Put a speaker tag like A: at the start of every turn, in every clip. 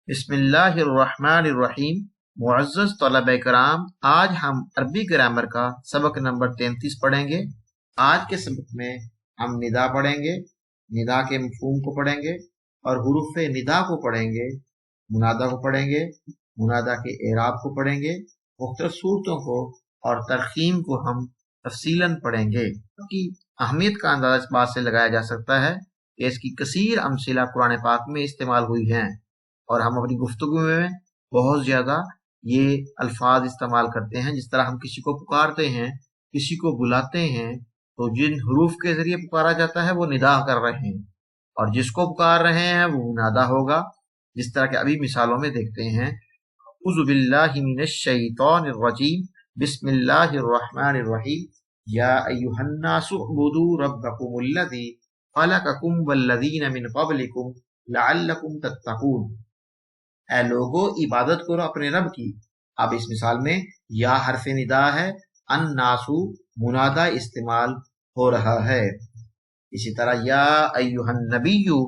A: बिस्मिल्लाहिर्रहमानिर्रहीम। मुअज़्ज़ज़ तलबा कराम, आज हम अरबी ग्रामर का सबक नंबर 33 पढ़ेंगे। आज के सबक में हम निदा पढ़ेंगे, निदा के मफ़हूम को पढ़ेंगे और हुरूफ निदा को पढ़ेंगे, मुनादा को पढ़ेंगे, मुनादा के एराब को पढ़ेंगे, मुख्तलिफ सूरतों को और तरखीम को हम तफसीलन पढ़ेंगे। की अहमियत का अंदाज़ा इस बात से लगाया जा सकता है कि इसकी कसीर अमसिला कुरान पाक में इस्तेमाल हुई हैं और हम अपनी गुफ्तगू में बहुत ज्यादा ये अल्फाज इस्तेमाल करते हैं। जिस तरह हम किसी को पुकारते हैं, किसी को बुलाते हैं, तो जिन हरूफ के जरिए पुकारा जाता है वो निदा कर रहे हैं और जिसको पुकार रहे हैं वो मुनादा होगा। जिस तरह के अभी मिसालों में देखते हैं, अऊज़ु बिल्लाहि मिनश शैतानिर रजीम, बिस्मिल्लाहिर्रहमानिर्रहीम, या अय्युहन्नासु उअ्बुदू रब्बकुमुल्लज़ी खलक़कुम वल्लज़ीना मिन क़ब्लिकुम लअल्लकुम तत्तक़ून। ऐ लोगो, इबादत करो अपने रब की। अब इस मिसाल में या हरफ निदा है, अन्नासु मुनादा इस्तेमाल हो रहा है। इसी तरह या अय्युहन नबिय्यु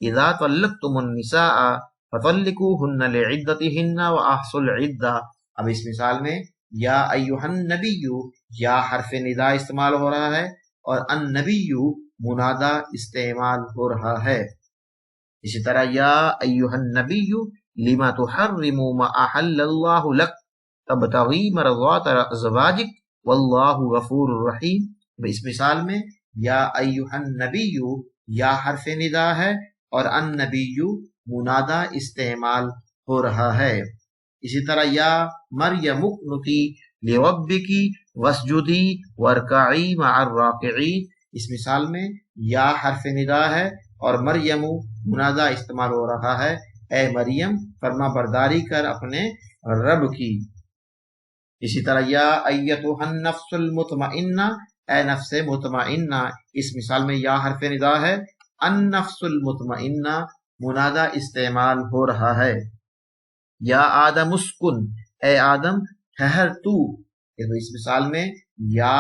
A: इज़ा तल्लक़तुमुन निसाअ फतल्लिकूहुन्ना लिइद्दतिहिन्ना व अहsul इद्दा। अब इस मिसाल में या अय्युहन नबिय्यु या हरफ निदा इस्तेमाल हो रहा है और अन नबिय्यु मुनादा इस्तेमाल हो रहा है। इसी तरह या अय्युहन नबिय्यु लिमा तुहर्रिमु मा अहल्लल्लाहु लक तबतगी मरज़ात अज़वाजिक वल्लाहु गफूरुर रहीम। इस मिसाल में या अय्युहन नबिय्यु या हरफ निदा है और अन नबिय्यु मुनादा इस्तेमाल हो रहा है। इसी तरह या मरियम उक़्नुती लिरब्बिकी वस्जुदी वरकई मअर राकिईन। इस मिसाल में या हरफ निदा है और मरियमु मुनादा इस्तेमाल हो रहा है, ए मरियम फरमा बरदारी कर अपने रब की। इसी तरह या अय्यतुहन नफ्सुल मुतमइन्ना, ए नफ्से मुतमइन्ना। इस मिसाल में या हरफ निदा है, अन नफ्सुल मुतमइन्ना मुनादा इस्तेमाल हो रहा है। या आदम उस्कुन, ए आदम ठहर तू। इस मिसाल में या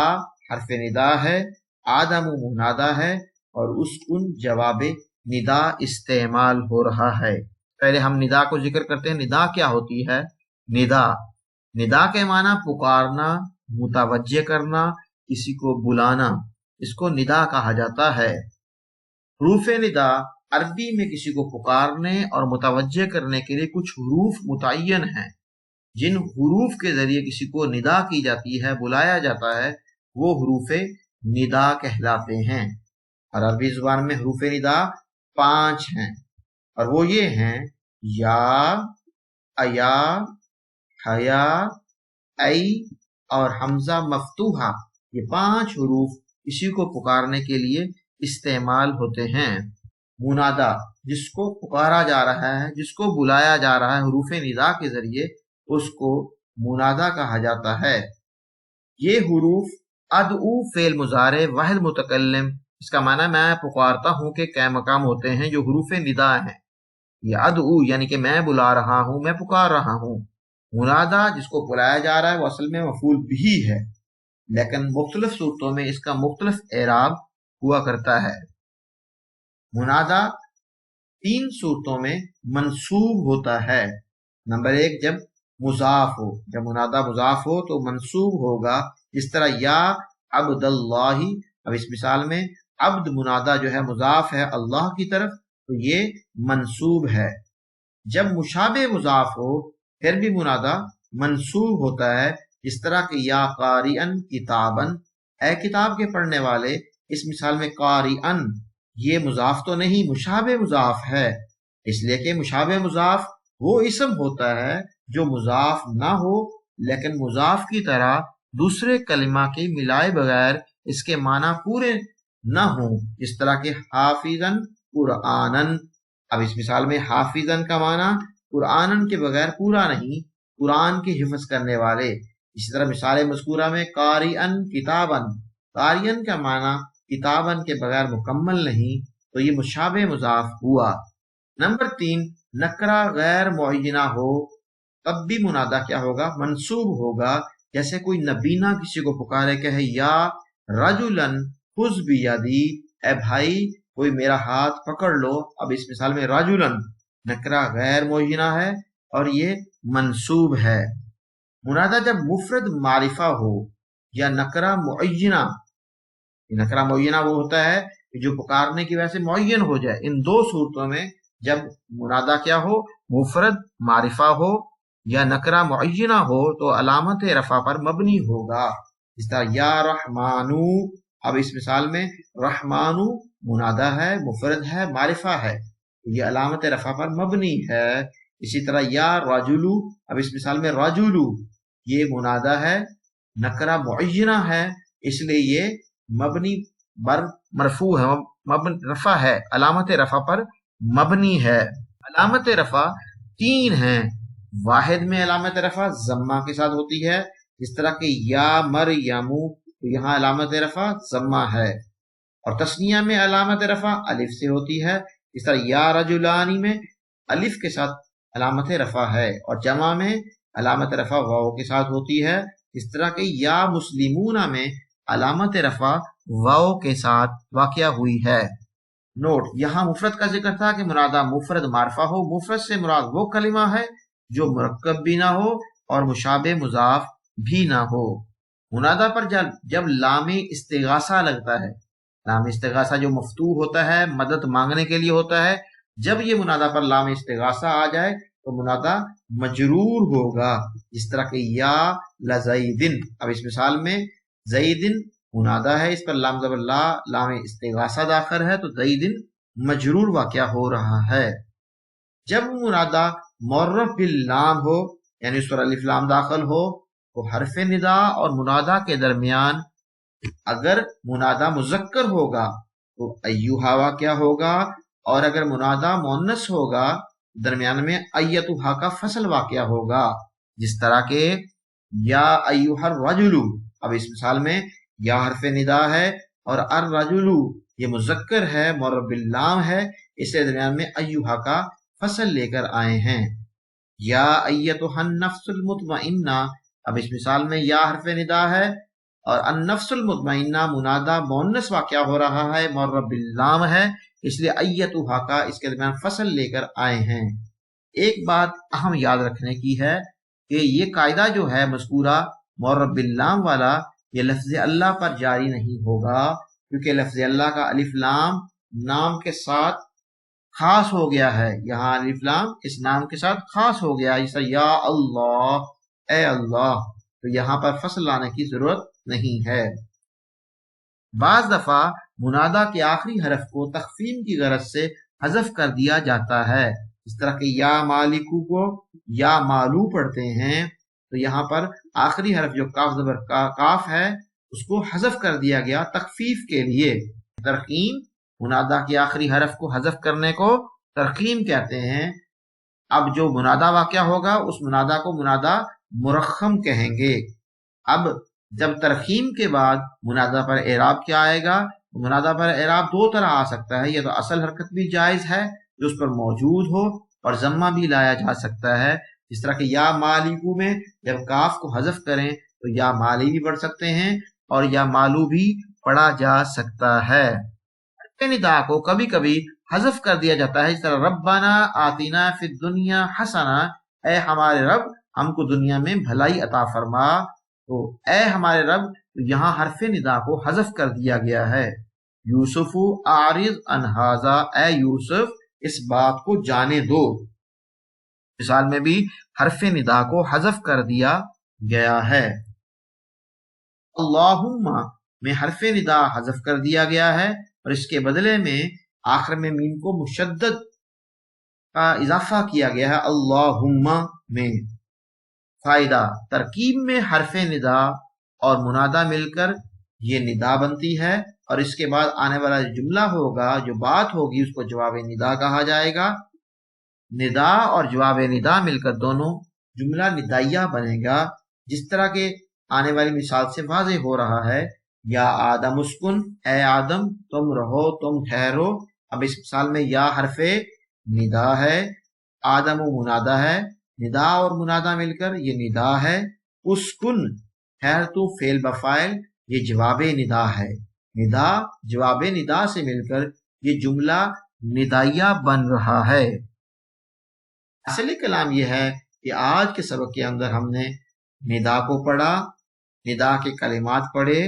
A: हरफ निदा है, आदम मुनादा है और उस्कुन जवाब निदा इस्तेमाल हो रहा है। पहले हम निदा को जिक्र करते हैं। निदा क्या होती है? निदा के माना पुकारना, मुतवज्जे करना, किसी को बुलाना, इसको निदा कहा जाता है। हुरूफ निदा अरबी में किसी को पुकारने और मुतवज्जे करने के लिए कुछ हुरूफ मुतय्यन हैं। जिन हुरूफ के जरिए किसी को निदा की जाती है, बुलाया जाता है, वो हुरूफ निदा कहलाते हैं। और अरबी जुबान में हुरूफ निदा 5 हैं और वो ये हैं या, अया, हया, ऐ और हमजा मफ्तूहा। ये 5 हुरूफ किसी को पुकारने के लिए इस्तेमाल होते हैं। मुनादा, जिसको पुकारा जा रहा है, जिसको बुलाया जा रहा है हुरूफ निदा के जरिए, उसको मुनादा कहा जाता है। ये हुरूफ अदऊ फेल मुजारे वाहिद मुतकल्लिम, इसका माना मैं पुकारता हूं के कै मकाम होते हैं जो हुरूफ निदा हैं। ये अदऊ यानी कि मैं बुला रहा हूं, मैं पुकार रहा हूं। मुनादा, जिसको बुलाया जा रहा है, वो असल में मफूल भी है, लेकिन मुख्तलिफ सूरतों में इसका मुख्तलिफ एराब हुआ करता है। मुनादा 3 सूरतों में मंसूब होता है। नंबर 1, जब मुजाफ हो, जब मुनादा मुजाफ हो तो मंसूब होगा। इस तरह या अब्दुल्लाही। अब इस मिसाल में अब्द मुनादा जो है मुजाफ है अल्लाह की तरफ, तो ये मंसूब है। जब मुशाबे मुजाफ हो फिर भी मुनादा मंसूब होता है। इस तरह के या कारिअन किताबन, ए किताब के पढ़ने वाले। इस मिसाल में कारिअन ये मुजाफ तो नहीं, मुशाबे मुजाफ है, इसलिए कि मुशाबे मुजाफ वो इसम होता है जो मुजाफ ना हो लेकिन मुजाफ की तरह दूसरे कलिमा के मिलाए बगैर इसके माना पूरे न हो। इस तरह के हाफिजन कुरआनन। अब इस मिसाल में हाफिजन का माना कुरआनन के बगैर पूरा नहीं, कुरान के हिफ्ज करने वाले। इसी तरह मिसाल मज़कूरा में कारिअन किताबन, कारियन का माना किताबन के बगैर मुकम्मल नहीं, तो ये मुशाबे मुजाफ हुआ। नंबर 3, नकरा गैर मुअय्यना हो तब भी मुनादा क्या होगा? मंसूब होगा। जैसे कोई नबीना किसी को पुकारे, कहे या रजुलन खुज़ बियदी, ए भाई कोई मेरा हाथ पकड़ लो। अब इस मिसाल में रजुलन नकरा गैर मुअय्यना है और ये मंसूब है। मुनादा जब मुफरद मारिफा हो या नकरा मुअय्यना, नकरा मुअय्यना वो होता है कि जो पुकारने की वजह से मुअय्यन हो जाए। इन दो सूरतों में जब मुनादा क्या हो, मुफरद मारिफा हो या नकरा मुअय्यना हो तो अलामत रफा पर मबनी होगा। इस तरह या रहमानू, अब इस मिसाल में रहमानू मुनादा है, मुफरद है, मारिफा है, ये अलामत रफा पर मबनी है। इसी तरह या राजुलू, अब इस मिसाल में राजुलू ये मुनादा है, नकरा मुअय्यना है, इसलिए ये मबनी बर मरफू है, मबनी रफा है, अलामत रफा पर मबनी है। अलामत रफा तीन हैं। वाहिद में अलामत रफा जम्मा के साथ होती है, इस तरह के या मरयमू, तो यहाँ अलामत रफा जम्मा है। और तस्निया में अलामत रफा अलिफ से होती है, इस तरह या रजुलानी में अलिफ के साथ अलामत रफा है, और जमा में अलामत रफा वाव के साथ होती है। इस तरह के या मुस्लिमूना में अलामत रफा वाव के साथ वाक़या हुई है। नोट, यहाँ मुफरद का जिक्र था कि मुरादा मुफरद मारफा हो। मुफरद से मुराद वो कलिमा है जो मुरक्कब भी ना हो और मुशाबे मुजाफ भी ना हो। मुनादा पर जब लामे इस्तिगासा लगता है, लाम इस्तिगासा जो मफ्तूह होता है, मदद मांगने के लिए होता है, जब ये मुनादा पर लाम इस्तिगासा आ जाए तो मुनादा मजरूर होगा। इस तरह के या लज़ईदिन, अब इस मिसाल में ज़ईदिन मुनादा है, इस पर लाम ज़बर ला, लाम इस्तिगासा दाखिल है, तो ज़ईदिन मजरूर वाक़या हो रहा है। जब मुनादा मुअर्रफ बिल लाम हो, यानी उस पर अलिफ लाम दाखिल हो, तो हरफ निदा और मुनादा के दरमियान अगर मुनादा मुज़क्कर होगा तो अय्युहा वाक़या होगा, और अगर मुनादा मुअन्नस होगा दरमियान में अय्यतुहा का फसल वाक़या होगा। जिस तरह के या अय्युहर रजुलु, अब इस मिसाल में या हरफ निदा है और अर रजुलु ये मुज़क्कर है, मुअर्रफ बिल लाम है, इसके दरमियान में अय्युहा का फसल लेकर आए हैं। या अय्यतुहन नफ्सुल मुतमइन्ना, अब इस मिसाल में या हरफ निदा है और अन-नफ्सुल मुतमइन्ना मुनादा मुअन्नस वाक़या हो रहा है, मुअर्रफ बिल लाम है, इसलिए अय्यतुहा का इसके दरमियान फसल लेकर आए हैं। एक बात अहम याद रखने की है कि ये कायदा जो है मज़कूरा मुअर्रफ बिल लाम वाला, ये लफ्ज़ अल्लाह पर जारी नहीं होगा, क्योंकि लफ्ज़ अल्लाह का अलिफ लाम नाम के साथ खास हो गया है। यहाँ अलिफ लाम इस नाम के साथ खास हो गया, जैसा या अल्लाह, ए अल्लाह, तो यहाँ पर फसल लाने की जरूरत नहीं है। बाज दफा मुनादा के आखिरी हरफ को तखफीम की गरज से हज़फ कर दिया जाता है। इस तरह के या मालिकू को या मालू पढ़ते हैं, तो यहाँ पर आखिरी हरफ जो काफ ज़बर काफ है उसको हज़फ कर दिया गया तखफीफ के लिए। तरकीम, मुनादा के आखिरी हरफ को हज़फ करने को तरकीम कहते हैं। अब जो मुनादा वाक़या होगा उस मुनादा को मुनादा मुरख्खम कहेंगे। अब जब तरकीम के बाद मुनादा पर एराब क्या आएगा, तो मुनादा पर एराब दो तरह आ सकता है, या तो असल हरकत भी जायज है जो उस पर मौजूद हो, और जम्मा भी लाया जा सकता है। इस तरह के या मालिकू में जब काफ को हज़फ करें तो या माली भी पढ़ सकते हैं और या मालू भी पढ़ा जा सकता है। निदा को कभी कभी हज़फ कर दिया जाता है, इस तरह रब्बाना आतिना फिद दुनिया हसना, ए हमारे रब हमको दुनिया में भलाई अता फरमा, तो ए हमारे रब, तो यहाँ हरफ निदा को हज़फ कर दिया गया है। यूसुफु आरिज अनहाजा, ए यूसुफ इस बात को जाने दो, मिसाल में भी हरफ निदा को हज़फ कर दिया गया है। अल्लाहुम्मा में हरफ निदा हज़फ कर दिया गया है और इसके बदले में आखिर में मीम को मुशद्दद का इजाफा किया गया है अल्लाहुम्मा में। फायदा, तरकीब में हरफ निदा और मुनादा मिलकर ये निदा बनती है, और इसके बाद आने वाला जुमला होगा, जो बात होगी, उसको जवाब निदा कहा जाएगा। निदा और जवाब निदा मिलकर दोनों जुमला निदाइया बनेगा, जिस तरह के आने वाली मिसाल से वाज़ेह हो रहा है। या आदम उस्कुन, ए आदम तुम रहो, तुम ठहरो। अब इस मिसाल में या हरफे निदा है, आदम मुनादा है, निदा और मुनादा मिलकर ये निदा है। उस्कुन ठहर तू फेल बफाइल, ये जवाब निदा है। निदा जवाब निदा से मिलकर ये जुमला निदाइया बन रहा है। اصل کلام یہ ہے کہ آج کے سبق کے اندر ہم نے ندا کو پڑھا، ندا کے کلمات پڑھے،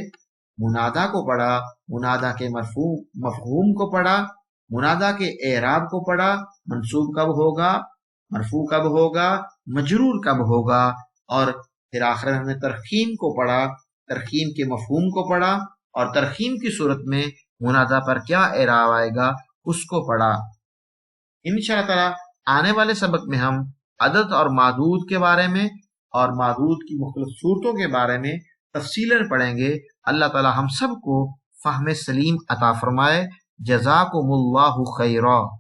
A: منادا کو پڑھا، منادا کے مفہوم کو پڑھا، منادا کے اعراب کو پڑھا، منصوب کب ہوگا، مرفوع کب ہوگا، مجرور کب ہوگا، اور پھر آخر میں ہم نے ترخیم کو پڑھا، ترخیم کے مفہوم کو پڑھا، اور ترخیم کی صورت میں منادا پر کیا اعراب آئے گا اس کو پڑھا۔ انشاءاللہ تعالی آنے والے سبق میں ہم عدد اور معدود کے بارے میں اور معدود کی مختلف صورتوں کے بارے میں تفصیلاً پڑھیں گے۔ اللہ تعالی ہم سب کو فہم سلیم عطا فرمائے۔ جزاکم اللہ خیرا۔